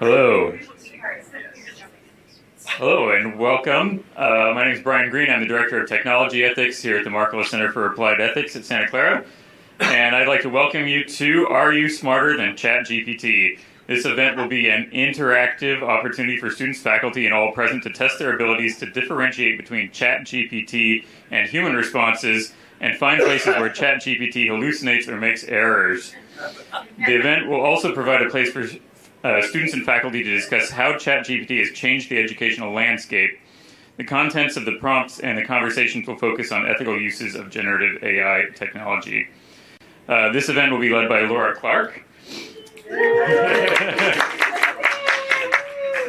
Hello. Hello and welcome. My name is Brian Green. I'm the Director of Technology Ethics here at the Markkula Center for Applied Ethics at Santa Clara. And I'd like to welcome you to Are You Smarter Than ChatGPT? This event will be an interactive opportunity for students, faculty, and all present to test their abilities to differentiate between ChatGPT and human responses and find places where ChatGPT hallucinates or makes errors. The event will also provide a place for students and faculty to discuss how ChatGPT has changed the educational landscape. The contents of the prompts and the conversations will focus on ethical uses of generative AI technology. This event will be led by Laura Clark.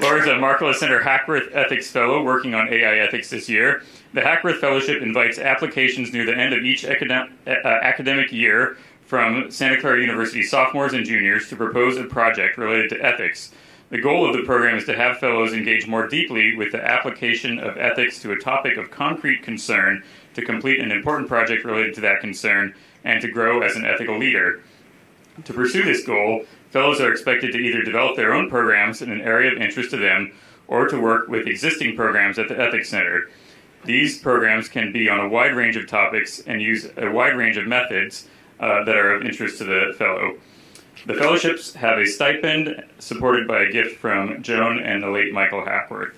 Laura's a Markkula Center Hackworth Ethics Fellow working on AI ethics this year. The Hackworth Fellowship invites applications near the end of each academic year from Santa Clara University sophomores and juniors to propose a project related to ethics. The goal of the program is to have fellows engage more deeply with the application of ethics to a topic of concrete concern, to complete an important project related to that concern, and to grow as an ethical leader. To pursue this goal, fellows are expected to either develop their own programs in an area of interest to them or to work with existing programs at the Ethics Center. These programs can be on a wide range of topics and use a wide range of methods that are of interest to the fellow. The fellowships have a stipend supported by a gift from Joan and the late Michael Hackworth.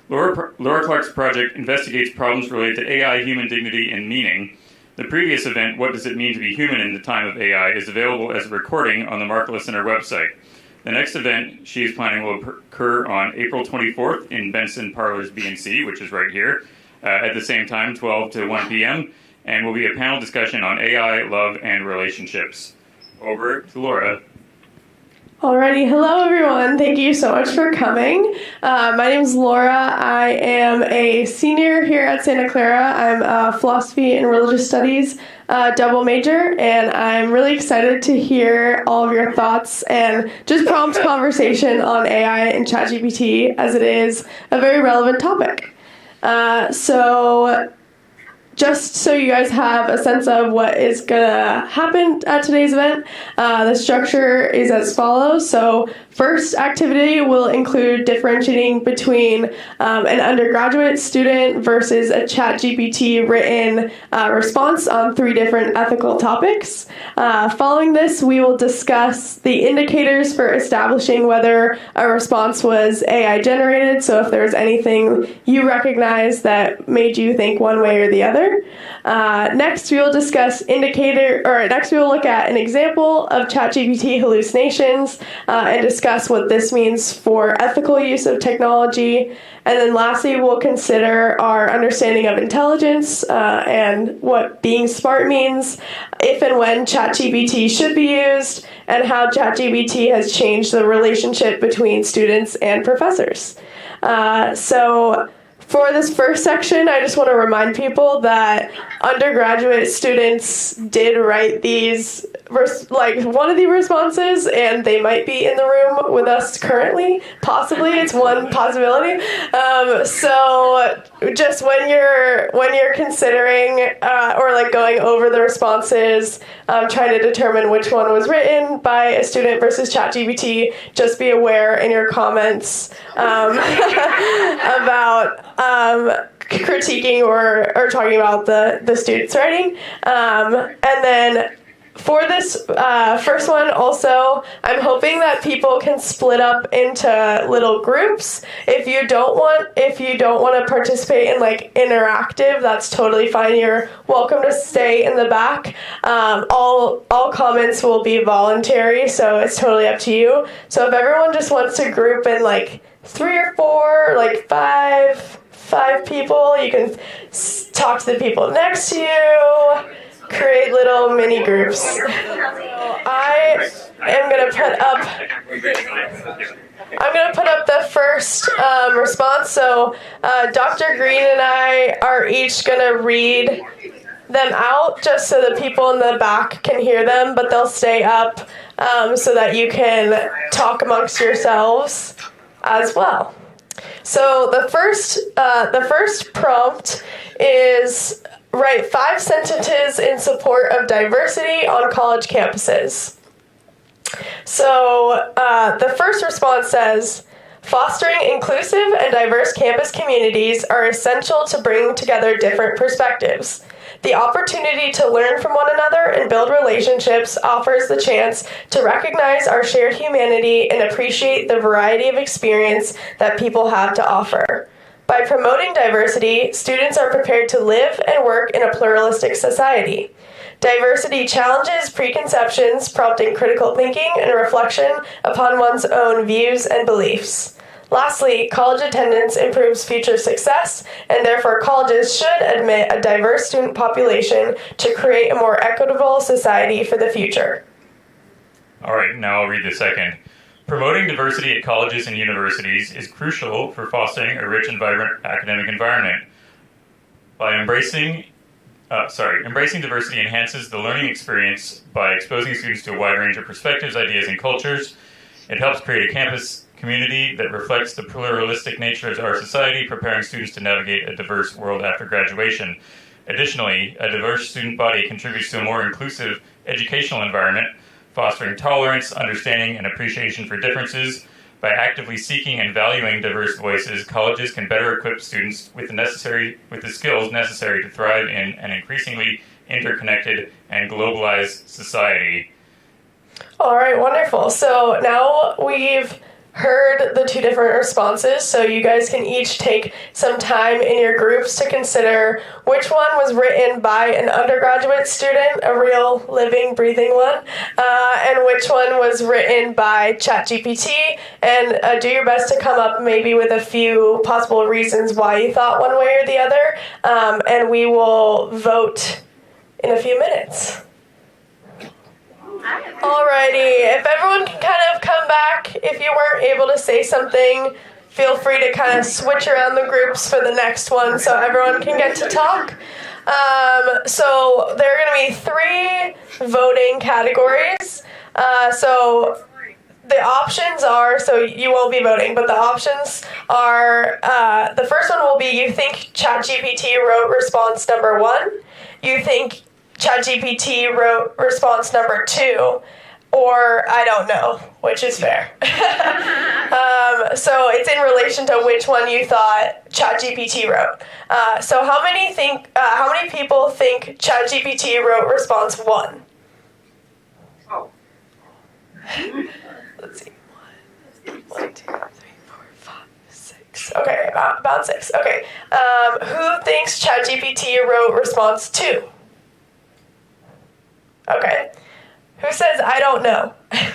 Laura Clark's project investigates problems related to AI, human dignity, and meaning. The previous event, What Does It Mean to Be Human in the Time of AI, is available as a recording on the Markkula Center website. The next event she is planning will occur on April 24th in Benson Parlors B&C, which is right here, at the same time, 12 to 1 p.m., and will be a panel discussion on AI, love, and relationships. Over to Laura. Alrighty, hello everyone. Thank you so much for coming. My name is Laura. I am a senior here at Santa Clara. I'm a philosophy and religious studies double major, and I'm really excited to hear all of your thoughts and just prompt conversation on AI and ChatGPT, as it is a very relevant topic. So just so you guys have a sense of what is going to happen at today's event, the structure is as follows. So first activity will include differentiating between an undergraduate student versus a ChatGPT written response on 3 different ethical topics. Following this, we will discuss the indicators for establishing whether a response was AI generated. So if there's anything you recognize that made you think one way or the other. Next, we will next we will look at an example of ChatGPT hallucinations and discuss what this means for ethical use of technology. And then lastly, we'll consider our understanding of intelligence and what being smart means, if and when ChatGPT should be used, and how ChatGPT has changed the relationship between students and professors. For this first section, I just want to remind people that undergraduate students did write one of the responses, and they might be in the room with us currently. Possibly, it's one possibility. So just when you're considering or going over the responses, trying to determine which one was written by a student versus ChatGPT, just be aware in your comments about critiquing or talking about the student's writing. And then for this first one also, I'm hoping that people can split up into little groups. If you don't want to participate in interactive, that's totally fine. You're welcome to stay in the back. All comments will be voluntary, so it's totally up to you. So if everyone just wants to group in 3 or 4, five people, you can talk to the people next to you. Create little mini groups. I am going to put up the first response. So Dr. Green and I are each going to read them out just so the people in the back can hear them, but they'll stay up so that you can talk amongst yourselves as well. So the first prompt is write 5 sentences in support of diversity on college campuses. So the first response says, fostering inclusive and diverse campus communities are essential to bring together different perspectives. The opportunity to learn from one another and build relationships offers the chance to recognize our shared humanity and appreciate the variety of experience that people have to offer. By promoting diversity, students are prepared to live and work in a pluralistic society. Diversity challenges preconceptions, prompting critical thinking and reflection upon one's own views and beliefs. Lastly, college attendance improves future success, and therefore colleges should admit a diverse student population to create a more equitable society for the future. All right, now I'll read the second. Promoting diversity at colleges and universities is crucial for fostering a rich and vibrant academic environment. By embracing diversity enhances the learning experience by exposing students to a wide range of perspectives, ideas, and cultures. It helps create a campus community that reflects the pluralistic nature of our society, preparing students to navigate a diverse world after graduation. Additionally, a diverse student body contributes to a more inclusive educational environment, fostering tolerance, understanding, and appreciation for differences. By actively seeking and valuing diverse voices, colleges can better equip students with the skills necessary to thrive in an increasingly interconnected and globalized society. All right, wonderful. So now we've heard the two different responses, so you guys can each take some time in your groups to consider which one was written by an undergraduate student, a real living, breathing one, and which one was written by ChatGPT, and do your best to come up maybe with a few possible reasons why you thought one way or the other, and we will vote in a few minutes. Alrighty, if everyone can kind of come back, if you weren't able to say something, feel free to kind of switch around the groups for the next one so everyone can get to talk. So there are going to be 3 voting categories. So the options are, so you won't be voting, but the options are, the first one will be you think ChatGPT wrote response number 1, you think ChatGPT wrote response number 2, or I don't know, which is fair. So it's in relation to which one you thought ChatGPT wrote. So how many people think ChatGPT wrote response 1? Oh. Let's see. 1, 2, 3, 4, 5, 6. Okay, about 6. Okay. Who thinks ChatGPT wrote response 2? Okay. Who says I don't know? Okay.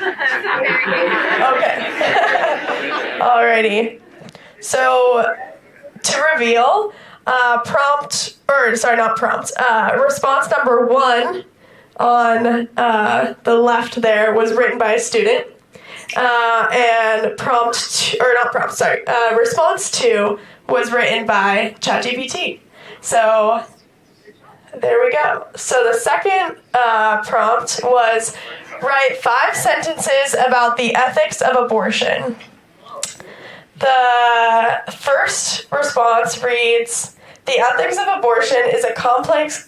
Alrighty. So to reveal, response number 1 on the left there was written by a student. And response 2 was written by ChatGPT. So there we go. So the second prompt was write 5 sentences about the ethics of abortion. The first response reads, the ethics of abortion is a complex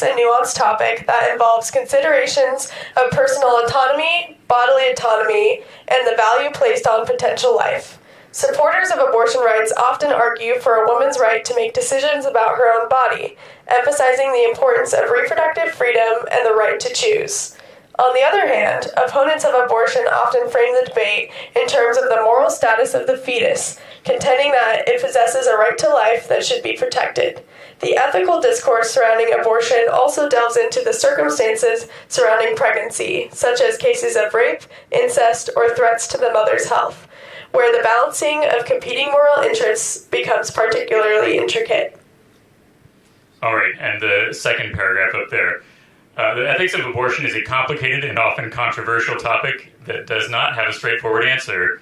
and nuanced topic that involves considerations of personal autonomy, bodily autonomy, and the value placed on potential life. Supporters of abortion rights often argue for a woman's right to make decisions about her own body, emphasizing the importance of reproductive freedom and the right to choose. On the other hand, opponents of abortion often frame the debate in terms of the moral status of the fetus, contending that it possesses a right to life that should be protected. The ethical discourse surrounding abortion also delves into the circumstances surrounding pregnancy, such as cases of rape, incest, or threats to the mother's health, where the balancing of competing moral interests becomes particularly intricate. All right, and the second paragraph up there. The ethics of abortion is a complicated and often controversial topic that does not have a straightforward answer.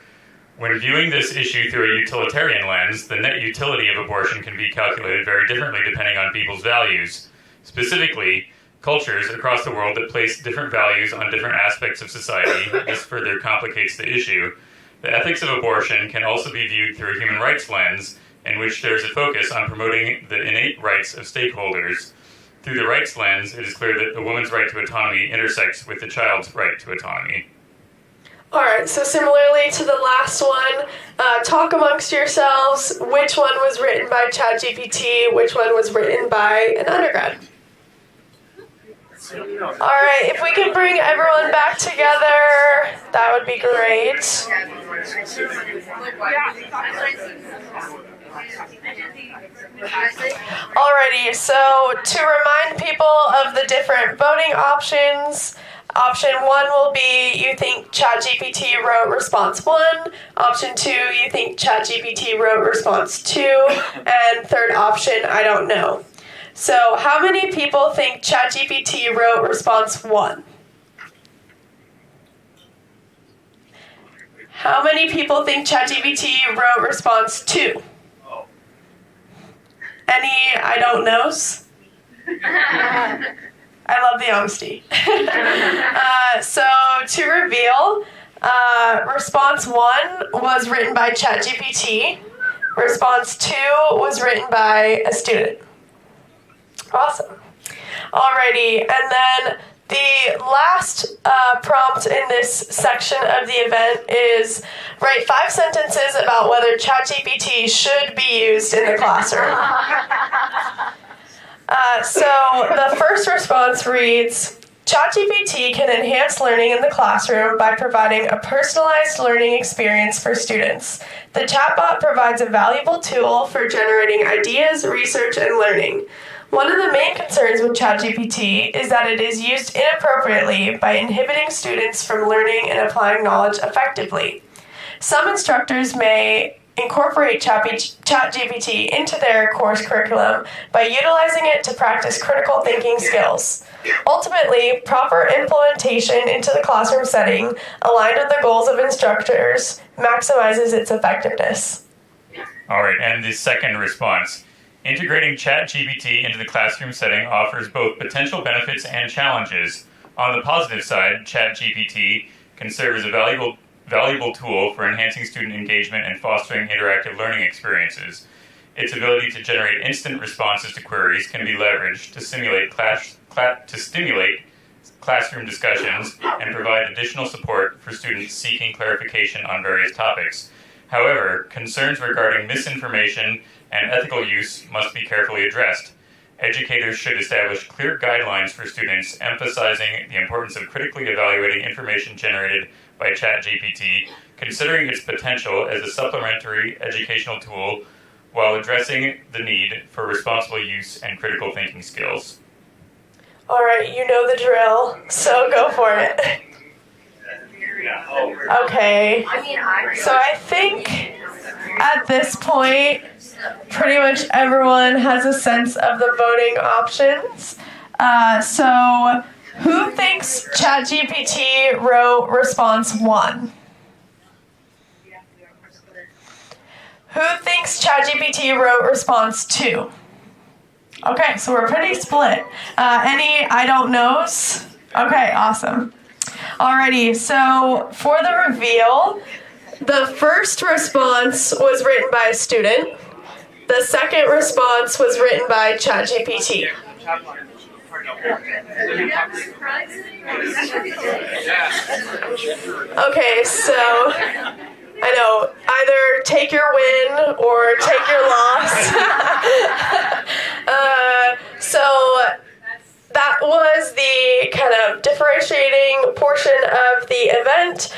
When viewing this issue through a utilitarian lens, the net utility of abortion can be calculated very differently depending on people's values. Specifically, cultures across the world that place different values on different aspects of society. This further complicates the issue. The ethics of abortion can also be viewed through a human rights lens, in which there is a focus on promoting the innate rights of stakeholders. Through the rights lens, it is clear that the woman's right to autonomy intersects with the child's right to autonomy. All right, so similarly to the last one, talk amongst yourselves which one was written by ChatGPT, which one was written by an undergrad. All right, if we could bring everyone back together, that would be great. Alrighty, so to remind people of the different voting options, option 1 will be you think ChatGPT wrote response 1, option 2 you think ChatGPT wrote response 2, and third option, I don't know. So how many people think ChatGPT wrote response 1? How many people think ChatGPT wrote response 2? Any I don't knows? I love the honesty. So to reveal, response 1 was written by ChatGPT. Response 2 was written by a student. Awesome. Alrighty, and then the last prompt in this section of the event is write 5 sentences about whether ChatGPT should be used in the classroom. So the first response reads, ChatGPT can enhance learning in the classroom by providing a personalized learning experience for students. The chatbot provides a valuable tool for generating ideas, research, and learning. One of the main concerns with ChatGPT is that it is used inappropriately by inhibiting students from learning and applying knowledge effectively. Some instructors may incorporate ChatGPT into their course curriculum by utilizing it to practice critical thinking skills. Ultimately, proper implementation into the classroom setting, aligned with the goals of instructors, maximizes its effectiveness. All right, and the second response. Integrating ChatGPT into the classroom setting offers both potential benefits and challenges. On the positive side, ChatGPT can serve as a valuable tool for enhancing student engagement and fostering interactive learning experiences. Its ability to generate instant responses to queries can be leveraged to stimulate classroom discussions and provide additional support for students seeking clarification on various topics. However, concerns regarding misinformation and ethical use must be carefully addressed. Educators should establish clear guidelines for students, emphasizing the importance of critically evaluating information generated by ChatGPT, considering its potential as a supplementary educational tool while addressing the need for responsible use and critical thinking skills. All right, you know the drill, so go for it. Okay, so I think at this point, pretty much everyone has a sense of the voting options. So who thinks ChatGPT wrote response 1? Who thinks ChatGPT wrote response 2? Okay, so we're pretty split. Any I don't knows? Okay, awesome. Alrighty, so for the reveal, the first response was written by a student. The second response was written by ChatGPT. Okay, so I know, either take your win or take your loss. So that was the kind of differentiating portion of the event.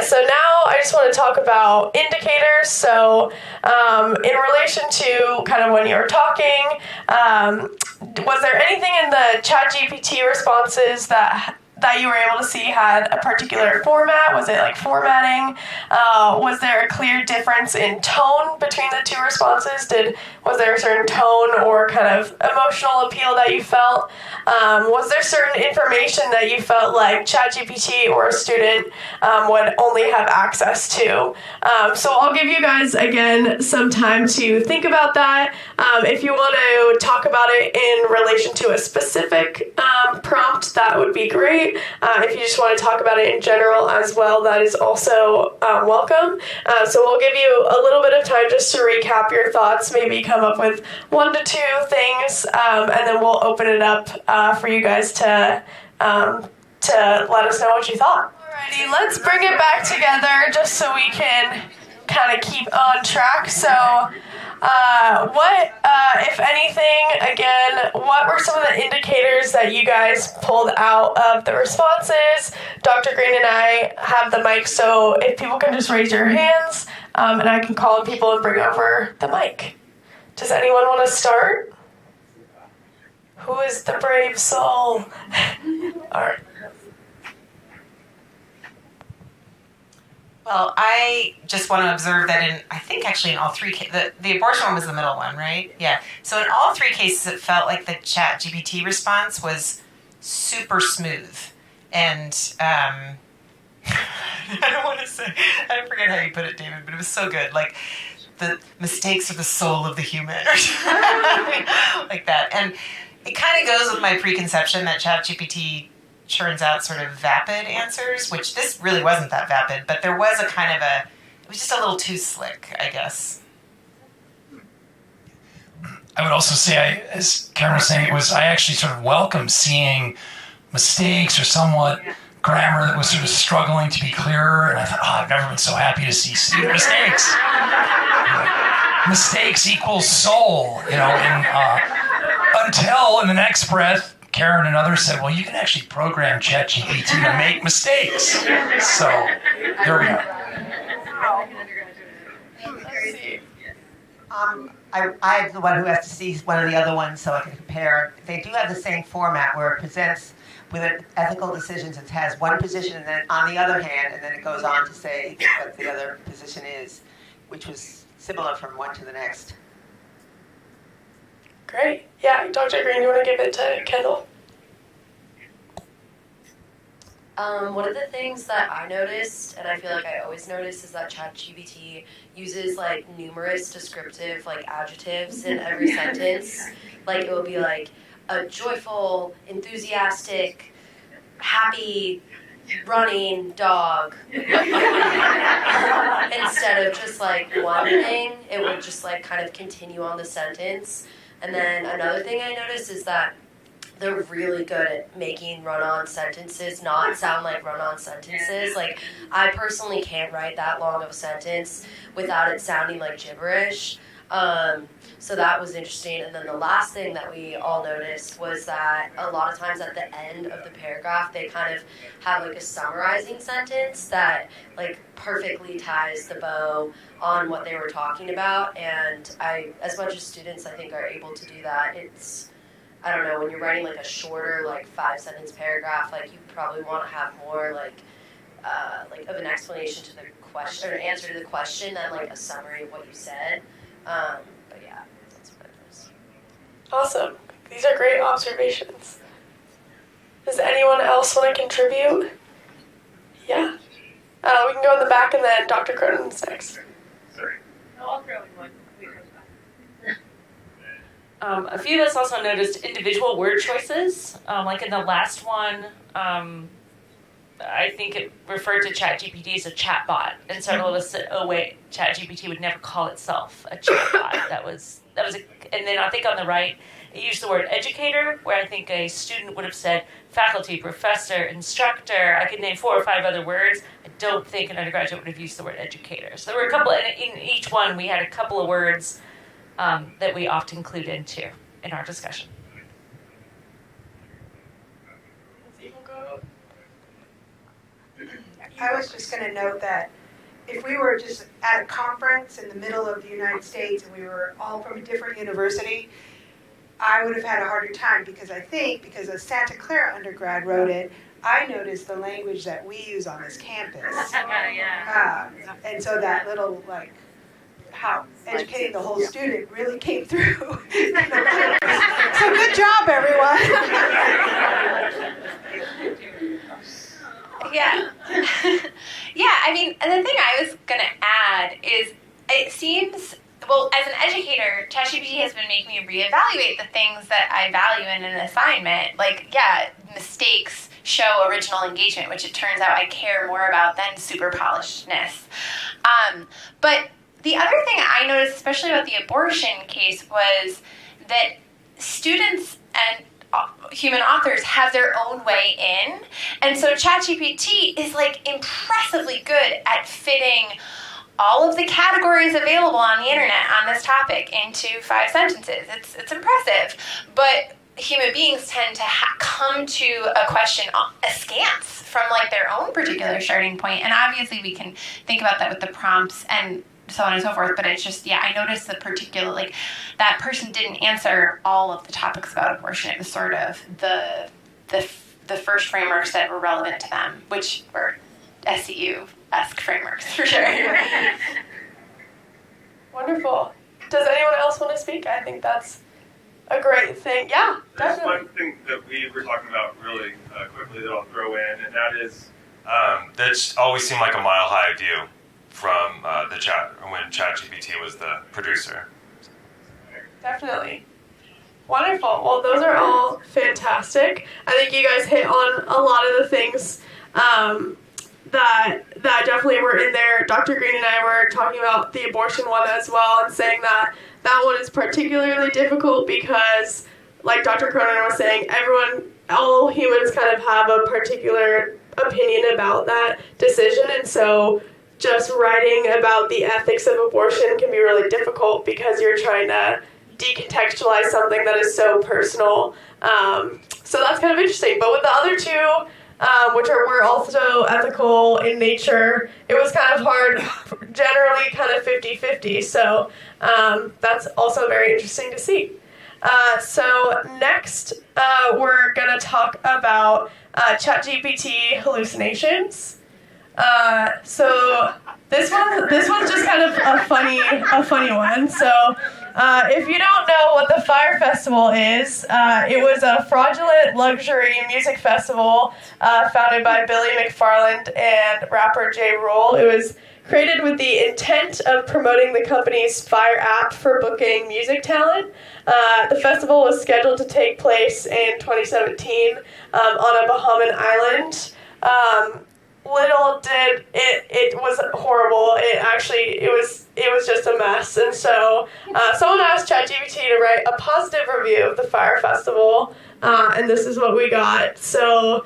So now I just want to talk about indicators. So in relation to kind of when you were talking, was there anything in the ChatGPT responses that you were able to see had a particular format? Was it like formatting? Was there a clear difference in tone between the two responses? Was there a certain tone or kind of emotional appeal that you felt? Was there certain information that you felt like ChatGPT or a student would only have access to? So I'll give you guys, again, some time to think about that. If you want to talk about it in relation to a specific prompt, that would be great. If you just want to talk about it in general as well, that is also welcome. So we'll give you a little bit of time just to recap your thoughts, maybe come up with 1 to 2 things, and then we'll open it up for you guys to let us know what you thought. Alrighty, let's bring it back together just so we can kind of keep on track. So, what, if anything, again, what were some of the indicators that you guys pulled out of the responses? Dr. Green and I have the mic, so if people can just raise your hands, and I can call on people and bring over the mic. Does anyone want to start? Who is the brave soul? All right. Well, I just want to observe that I think actually in all three cases, the abortion one was the middle one, right? Yeah. So in all three cases, it felt like the ChatGPT response was super smooth. And I don't want to say, I forget how you put it, David, but it was so good. Like, the mistakes are the soul of the human, or something like that. And it kind of goes with my preconception that ChatGPT churns out sort of vapid answers, which this really wasn't that vapid, but there was a kind of it was just a little too slick, I guess. I would also say, as Karen was saying, I actually sort of welcome seeing mistakes or somewhat grammar that was sort of struggling to be clearer, and I thought, I've never been so happy to see student mistakes. Mistakes equals soul, and until in the next breath, Karen and others said, well, you can actually program ChatGPT to make mistakes. So, there we go. I'm the one who has to see one of the other ones so I can compare. They do have the same format where it presents with ethical decisions. It has one position and then on the other hand, and then it goes on to say what the other position is, which was similar from one to the next. Great. Yeah, Dr. Green, you want to give it to Kendall? One of the things that I noticed, and I feel like I always notice, is that ChatGPT uses like numerous descriptive like adjectives in every sentence. Like it will be like a joyful, enthusiastic, happy, running dog. Instead of just like one thing, it would just like kind of continue on the sentence. And then another thing I noticed is that they're really good at making run-on sentences not sound like run-on sentences. Like, I personally can't write that long of a sentence without it sounding like gibberish. So that was interesting. And then the last thing that we all noticed was that a lot of times at the end of the paragraph, they kind of have like a summarizing sentence that like perfectly ties the bow on what they were talking about. And as much as students I think are able to do that, I don't know, when you're writing like a shorter, like 5-sentence paragraph, like you probably want to have more like of an explanation to the question or an answer to the question than like a summary of what you said. But yeah, that's what it was. Awesome. These are great observations. Does anyone else want to contribute? Yeah. We can go in the back and then Dr. Cronin's next. Sorry. I'll throw in one. A few of us also noticed individual word choices. Like in the last one, I think it referred to ChatGPT as a chatbot, and several of us said, "Oh wait, ChatGPT would never call itself a chatbot." That was and then I think on the right, it used the word educator, where I think a student would have said faculty, professor, instructor. I could name 4 or 5 other words. I don't think an undergraduate would have used the word educator. So there were a couple, and in each one we had a couple of words that we often include in our discussion. I was just going to note that if we were just at a conference in the middle of the United States and we were all from a different university, I would have had a harder time because a Santa Clara undergrad wrote it, I noticed the language that we use on this campus. And so that little, how educating the whole student really came through. So good job, everyone. Yeah. Yeah, I mean, and the thing I was going to add is it seems, well, as an educator, ChatGPT has been making me reevaluate the things that I value in an assignment. Like, yeah, mistakes show original engagement, which it turns out I care more about than super polishedness. But the other thing I noticed, especially about the abortion case, was that students and human authors have their own way in. And so ChatGPT is like impressively good at fitting all of the categories available on the internet on this topic into 5 sentences. It's impressive. But human beings tend to come to a question askance from like their own particular starting point. And obviously we can think about that with the prompts and so on and so forth, but it's just, I noticed the particular, like, that person didn't answer all of the topics about abortion. It was sort of the first frameworks that were relevant to them, which were SCU-esque frameworks, for sure. Wonderful. Does anyone else want to speak? I think that's a great thing. Yeah, There's definitely. one thing that we were talking about really quickly that I'll throw in, and that is that's always seemed like a mile high view from the chat when ChatGPT was the producer. Definitely. Wonderful. Well, those are all fantastic. I think you guys hit on a lot of the things that definitely were in there. Dr. Green and I were talking about the abortion one as well and saying that one is particularly difficult because, like Dr. Cronin was saying, all humans kind of have a particular opinion about that decision, and so just writing about the ethics of abortion can be really difficult because you're trying to decontextualize something that is so personal. So that's kind of interesting. But with the other two, which were also ethical in nature, it was kind of hard, generally kind of 50-50. So that's also very interesting to see. So next, we're going to talk about ChatGPT hallucinations. So this one's just kind of a funny one. So if you don't know what the Fire Festival is, it was a fraudulent luxury music festival founded by Billy McFarland and rapper J. Rule. It was created with the intent of promoting the company's Fire app for booking music talent. The festival was scheduled to take place in 2017 on a Bahamian island. Little did it was horrible. It was just a mess. And so someone asked ChatGPT to write a positive review of the Fire Festival, and this is what we got. So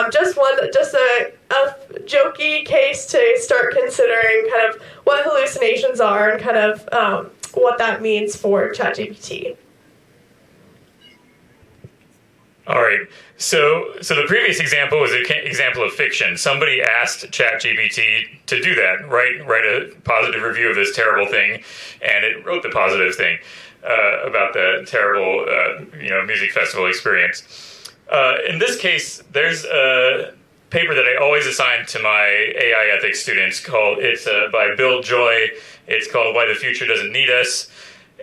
just a jokey case to start considering kind of what hallucinations are and kind of what that means for ChatGPT. All right. So the previous example was an example of fiction. Somebody asked ChatGPT to do that, write a positive review of this terrible thing, and it wrote the positive thing about the terrible music festival experience. In this case, there's a paper that I always assign to my AI ethics students it's by Bill Joy. It's called Why the Future Doesn't Need Us,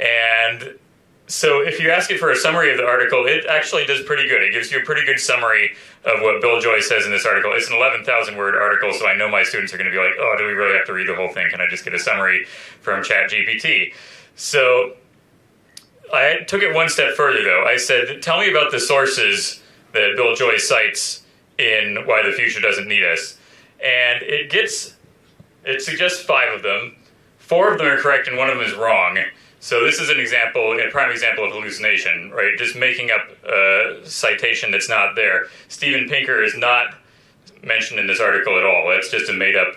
and so if you ask it for a summary of the article, it actually does pretty good. It gives you a pretty good summary of what Bill Joy says in this article. It's an 11,000-word article, so I know my students are going to be like, oh, do we really have to read the whole thing? Can I just get a summary from ChatGPT? So I took it one step further, though. I said, tell me about the sources that Bill Joy cites in Why the Future Doesn't Need Us. And it suggests 5 of them. 4 of them are correct and 1 of them is wrong. So this is a prime example of hallucination, right? Just making up a citation that's not there. Steven Pinker is not mentioned in this article at all. It's just a made-up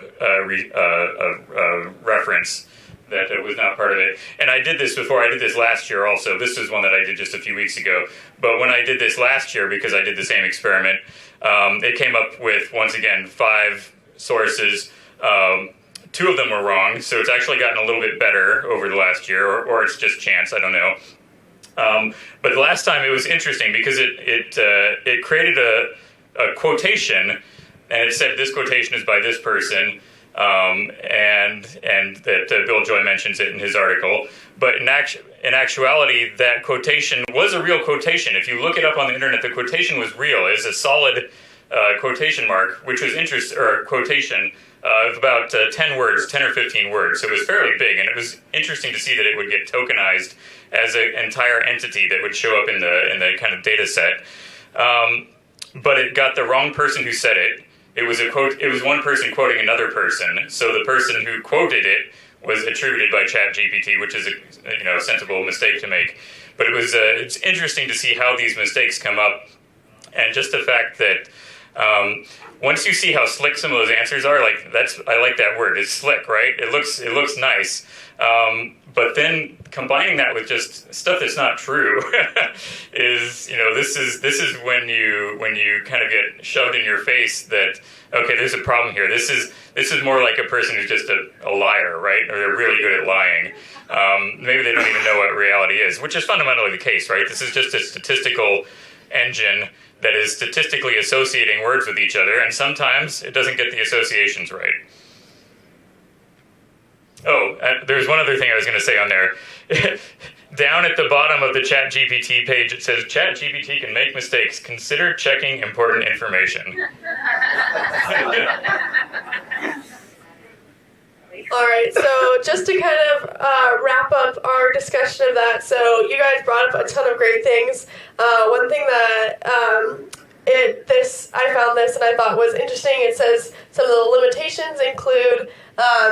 reference that was not part of it. And I did this before. I did this last year also. This is one that I did just a few weeks ago. But when I did this last year, because I did the same experiment, it came up with, once again, 5 sources. 2 of them were wrong, so it's actually gotten a little bit better over the last year, or it's just chance, I don't know. But the last time it was interesting because it created a quotation, and it said this quotation is by this person, and that Bill Joy mentions it in his article. But in actuality, that quotation was a real quotation. If you look it up on the internet, the quotation was real. It is a solid quotation mark, which was quotation. Of about 10 words, 10 or 15 words. So it was fairly big, and it was interesting to see that it would get tokenized as an entire entity that would show up in the kind of data set. But it got the wrong person who said it. It was one person quoting another person. So the person who quoted it was attributed by ChatGPT, which is a sensible mistake to make. But it's interesting to see how these mistakes come up, and just the fact that once you see how slick some of those answers are, I like that word. It's slick, right? It looks nice. But then combining that with just stuff that's not true is, this is when you kind of get shoved in your face that, okay, there's a problem here. This is more like a person who's just a liar, right? Or they're really good at lying. Maybe they don't even know what reality is, which is fundamentally the case, right? This is just a statistical engine that is statistically associating words with each other, and sometimes it doesn't get the associations right. Oh, there's one other thing I was going to say on there. Down at the bottom of the ChatGPT page, it says, ChatGPT can make mistakes. Consider checking important information. All right, so just to kind of wrap up our discussion of that, so you guys brought up a ton of great things. One thing that I found this and I thought was interesting, it says some of the limitations include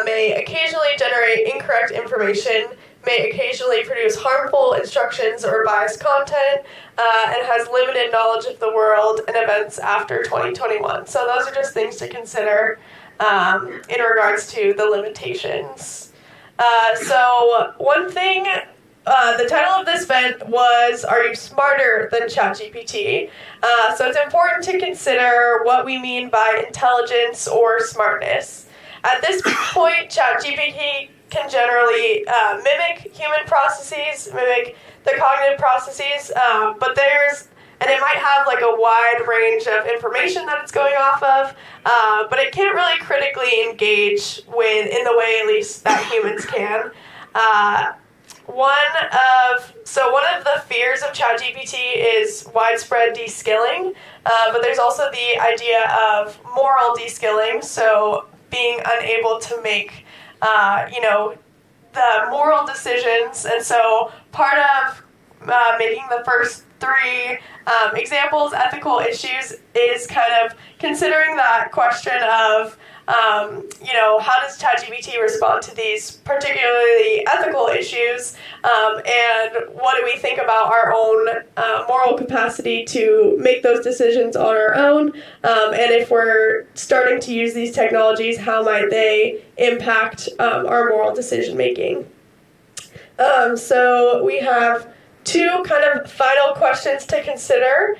may occasionally generate incorrect information, may occasionally produce harmful instructions or biased content, and has limited knowledge of the world and events after 2021. So those are just things to consider in regards to the limitations. So one thing, the title of this event was, Are You Smarter Than ChatGPT? So it's important to consider what we mean by intelligence or smartness. At this point, ChatGPT can generally mimic human processes, mimic the cognitive processes, and it might have like a wide range of information that it's going off of, but it can't really critically engage in the way at least that humans can. One of the fears of ChatGPT is widespread de-skilling, but there's also the idea of moral de-skilling, so being unable to make, the moral decisions. And so part of making the first three examples, ethical issues, is kind of considering that question of, how does ChatGPT respond to these particularly ethical issues, and what do we think about our own moral capacity to make those decisions on our own, and if we're starting to use these technologies, how might they impact our moral decision making? So we have two kind of final questions to consider.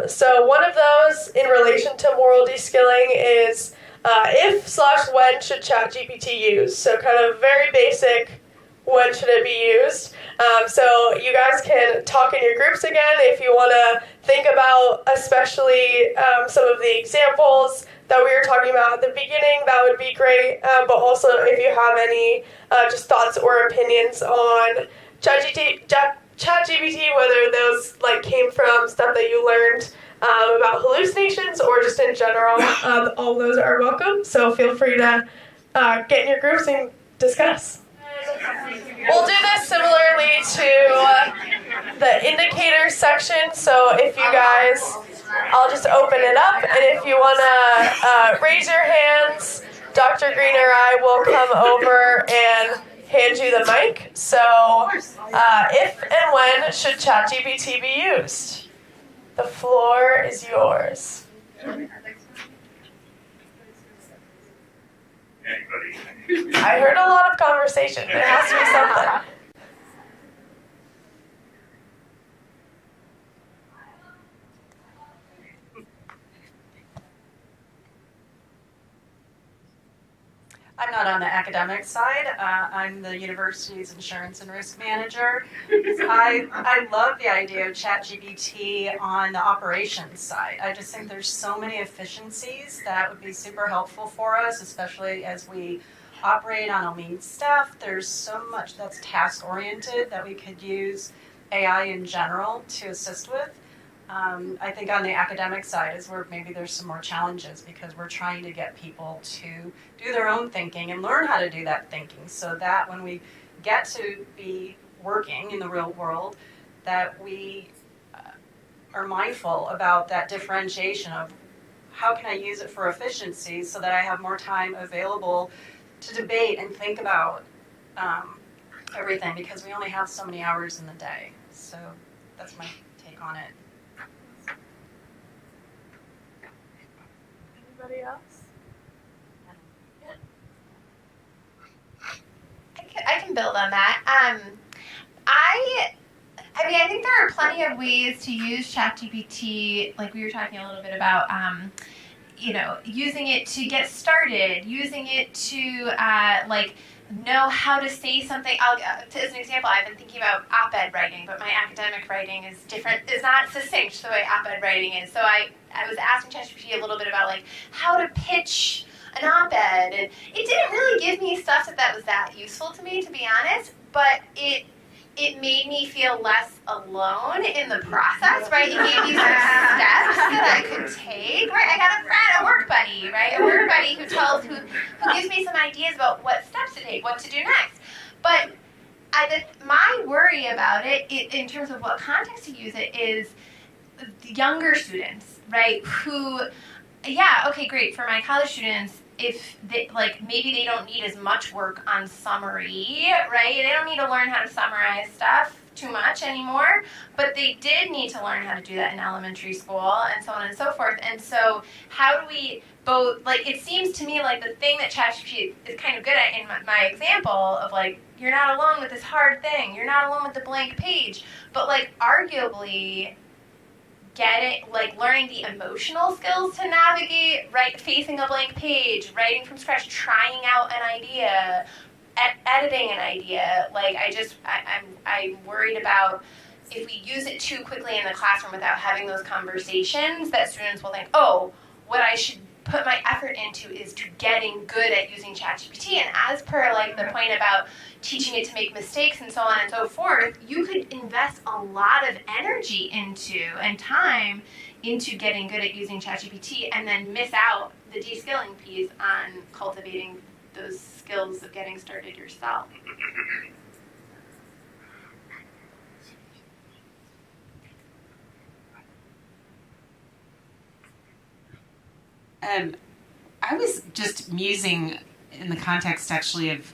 So one of those in relation to moral de-skilling is, if/when should ChatGPT use? So kind of very basic, when should it be used? So you guys can talk in your groups again if you want to think about especially some of the examples that we were talking about at the beginning. That would be great. But also if you have any just thoughts or opinions on ChatGPT, whether those came from stuff that you learned about hallucinations or just in general, all those are welcome. So feel free to get in your groups and discuss. We'll do this similarly to the indicator section. So if you guys, I'll just open it up, and if you want to raise your hands, Dr. Green or I will come over and hand you the mic. So if and when should ChatGPT be used? The floor is yours. I heard a lot of conversation. There has to be something. I'm not on the academic side. I'm the university's insurance and risk manager. I love the idea of ChatGPT on the operations side. I just think there's so many efficiencies that would be super helpful for us, especially as we operate on a lean staff. There's so much that's task-oriented that we could use AI in general to assist with. I think on the academic side is where maybe there's some more challenges because we're trying to get people to do their own thinking and learn how to do that thinking so that when we get to be working in the real world, that we are mindful about that differentiation of how can I use it for efficiency so that I have more time available to debate and think about everything, because we only have so many hours in the day. So that's my take on it. Anybody else? I can build on that. I mean, I think there are plenty of ways to use ChatGPT, like we were talking a little bit about, using it to get started, using it to, know how to say something. As an example, I've been thinking about op-ed writing, but my academic writing is different, is not succinct the way op-ed writing is. So I was asking ChatGPT a little bit about, how to pitch an op-ed, and it didn't really give me stuff that was that useful to me, to be honest, but it made me feel less alone in the process, right? It gave me some steps that I could take, right? I got a friend, a work buddy, right? A work buddy who gives me some ideas about what steps to take, what to do next. But my worry about it, in terms of what context to use it, is younger students, right? Who, yeah, okay, great. For my college students, if they, maybe they don't need as much work on summary, right? They don't need to learn how to summarize stuff too much anymore, but they did need to learn how to do that in elementary school and so on and so forth. And so how do we both, it seems to me like the thing that ChatGPT is kind of good at in my example of you're not alone with this hard thing, you're not alone with the blank page, but arguably learning the emotional skills to navigate, facing a blank page, writing from scratch, trying out an idea, editing an idea. I'm worried about if we use it too quickly in the classroom without having those conversations, that students will think, oh, what I should put my effort into is to getting good at using ChatGPT. And as per the point about teaching it to make mistakes and so on and so forth, you could invest a lot of energy into and time into getting good at using ChatGPT and then miss out the de-skilling piece on cultivating those skills of getting started yourself. I was just musing in the context actually of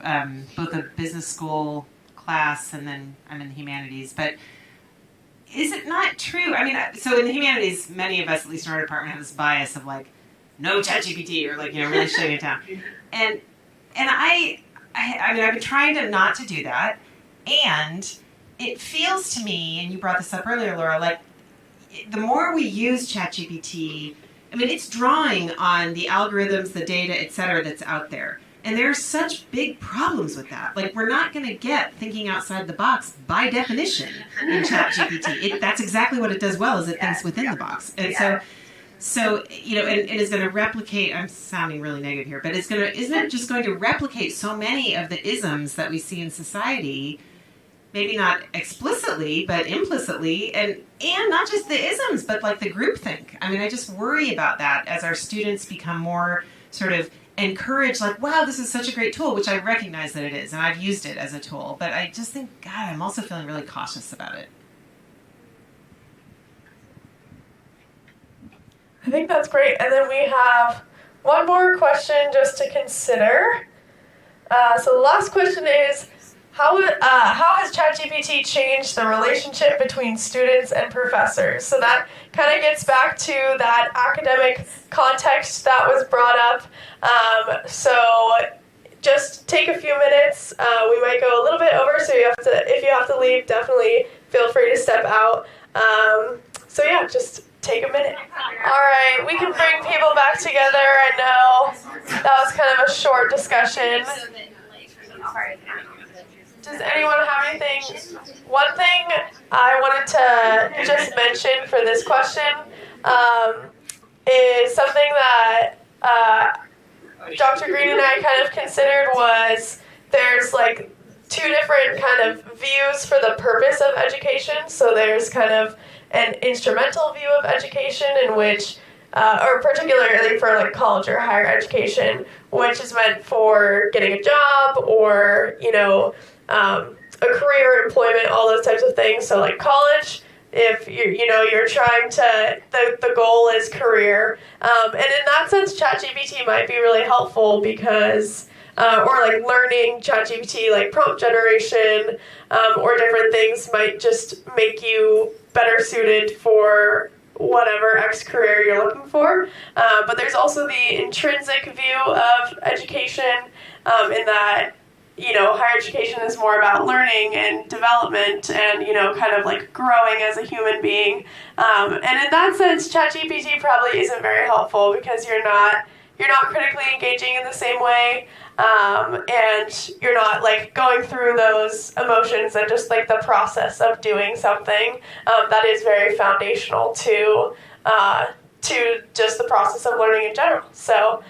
both a business school class and then I'm in the humanities, but is it not true? I mean, so in the humanities, many of us, at least in our department, have this bias of no ChatGPT or really shutting it down. And I mean, I've been trying to not to do that, and it feels to me, and you brought this up earlier, Laura, the more we use ChatGPT, I mean, it's drawing on the algorithms, the data, et cetera, that's out there. And there are such big problems with that. We're not going to get thinking outside the box by definition in ChatGPT. That's exactly what it does well, is it thinks within the box. And so and it is going to replicate, I'm sounding really negative here, but isn't it just going to replicate so many of the isms that we see in society, maybe not explicitly, but implicitly, and not just the isms, but the groupthink. I mean, I just worry about that as our students become more sort of encouraged, wow, this is such a great tool, which I recognize that it is, and I've used it as a tool, but I just think, God, I'm also feeling really cautious about it. I think that's great. And then we have one more question just to consider. So the last question is, how has ChatGPT changed the relationship between students and professors? So that kind of gets back to that academic context that was brought up. So just take a few minutes. We might go a little bit over, so if you have to leave, definitely feel free to step out. So yeah, just take a minute. All right, we can bring people back together. I know that was kind of a short discussion. Does anyone have anything? One thing I wanted to just mention for this question is something that Dr. Green and I kind of considered was there's two different kind of views for the purpose of education. So there's kind of an instrumental view of education in which, or particularly for college or higher education, which is meant for getting a job or, a career, employment, all those types of things. So college, if you're trying to, the goal is career. And in that sense, ChatGPT might be really helpful because or like learning ChatGPT, like prompt generation, or different things might just make you better suited for whatever X career you're looking for. But there's also the intrinsic view of education, in that, higher education is more about learning and development and, kind of like growing as a human being. And in that sense, ChatGPT probably isn't very helpful because you're not critically engaging in the same way, and you're not like going through those emotions and just like the process of doing something that is very foundational to just the process of learning in general. So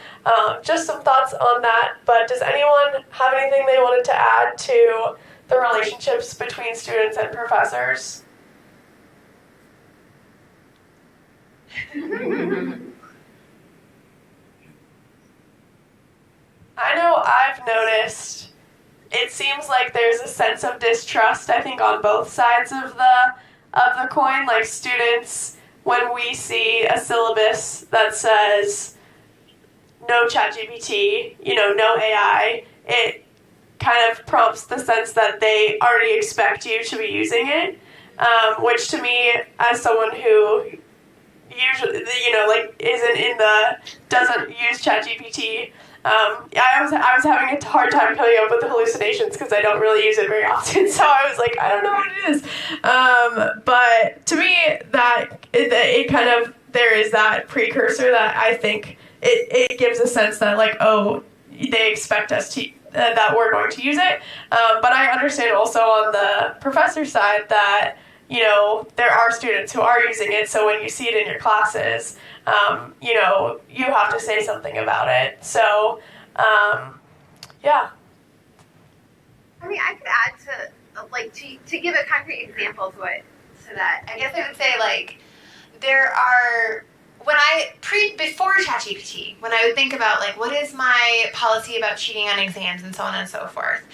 just some thoughts on that. But does anyone have anything they wanted to add to the relationships between students and professors? I know I've noticed it seems like there's a sense of distrust, I think, on both sides of the coin. Like students, when we see a syllabus that says no ChatGPT, no AI, it kind of prompts the sense that they already expect you to be using it, which to me, as someone who usually, doesn't use ChatGPT, I was having a hard time coming up with the hallucinations because I don't really use it very often. So I was like, I don't know what it is. But to me, that it kind of, there is that precursor that I think it gives a sense that like, oh, they expect us to that we're going to use it. But I understand also on the professor side that there are students who are using it. So when you see it in your classes, you have to say something about it. So, yeah. I mean, I could add to give a concrete example to that. I guess I would say there are, before ChatGPT, when I would think about what is my policy about cheating on exams and so on and so forth,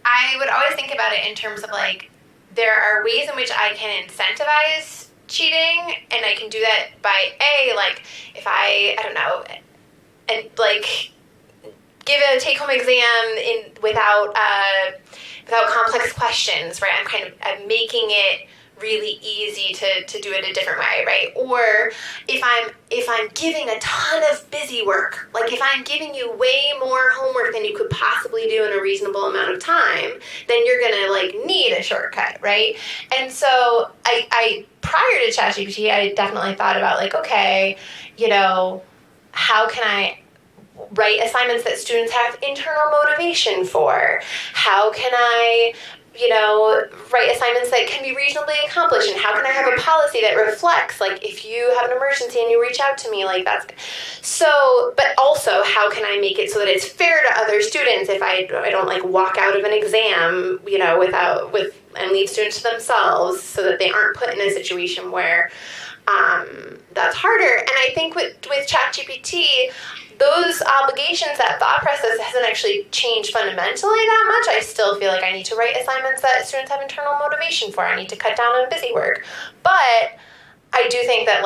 I would always think about it in terms of there are ways in which I can incentivize cheating, and I can do that by if I don't know, and give a take-home exam without complex questions, right? I'm making it really easy to do it a different way, right? Or if I'm giving a ton of busy work, if I'm giving you way more homework than you could possibly do in a reasonable amount of time, then you're gonna need a shortcut, right? And so I prior to ChatGPT, I definitely thought about okay, how can I write assignments that students have internal motivation for? How can I write assignments that can be reasonably accomplished, and how can I have a policy that reflects, if you have an emergency and you reach out to me, that's so, but also how can I make it so that it's fair to other students if I don't walk out of an exam, and leave students to themselves, so that they aren't put in a situation where that's harder. And I think with ChatGPT, those obligations, that thought process hasn't actually changed fundamentally that much. I still feel like I need to write assignments that students have internal motivation for. I need to cut down on busy work. But I do think that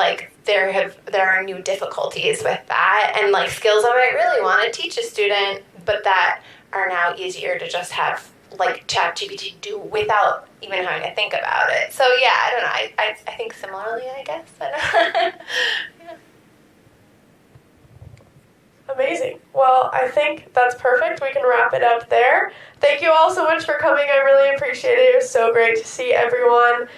there are new difficulties with that, and skills I might really want to teach a student, but that are now easier to just have ChatGPT do without even having to think about it. So yeah, I don't know. I think similarly, I guess. Yeah. Amazing. Well, I think that's perfect. We can wrap it up there. Thank you all so much for coming. I really appreciate it. It was so great to see everyone.